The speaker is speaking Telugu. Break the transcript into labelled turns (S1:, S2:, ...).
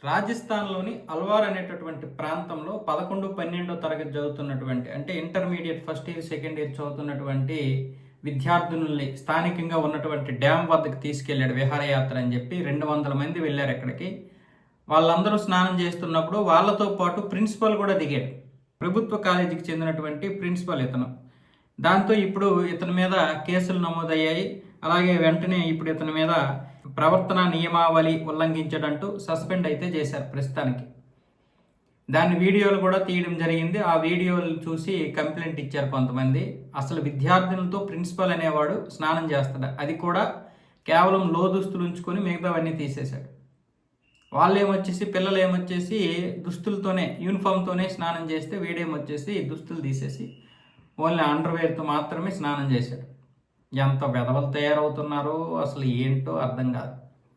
S1: రాజస్థాన్‌లోని అల్వార్ అనేటటువంటి ప్రాంతంలో 11, 12 తరగతి చదువుతున్నటువంటి అంటే intermediate first year, second year చదువుతున్నటువంటి విద్యార్థినుల్ని స్థానికంగా ఉన్నటువంటి డ్యామ్ వద్దకు తీసుకెళ్ళాడు విహారయాత్ర అని చెప్పి. 200 మంది వెళ్ళారు అక్కడికి. వాళ్ళందరూ స్నానం చేస్తున్నప్పుడు వాళ్ళతో పాటు ప్రిన్సిపల్ కూడా దిగాడు. ప్రభుత్వ కాలేజీకి చెందినటువంటి ప్రిన్సిపల్ ఇతను. దాంతో ఇప్పుడు ఇతని మీద కేసులు నమోదయ్యాయి. అలాగే వెంటనే ఇప్పుడు ఇతని మీద ప్రవర్తన నియమావళి ఉల్లంఘించడంటూ సస్పెండ్ అయితే చేశారు ప్రస్తుతానికి. దాని వీడియోలు కూడా తీయడం జరిగింది. ఆ వీడియోలు చూసి కంప్లైంట్ ఇచ్చారు కొంతమంది. అసలు విద్యార్థులతో ప్రిన్సిపల్ అనేవాడు స్నానం చేస్తాడు, అది కూడా కేవలం లోదుస్తులు ఉంచుకొని మిగతావన్నీ తీసేశాడు. పిల్లలు ఏమొచ్చేసి దుస్తులతోనే, యూనిఫామ్తోనే స్నానం చేస్తే వీడేమొచ్చేసి దుస్తులు తీసేసి ఓన్లీ అండర్వేర్తో మాత్రమే స్నానం చేశాడు. ఎంత వెధవలు తయారవుతున్నారో అసలు ఏంటో అర్థం కాదు.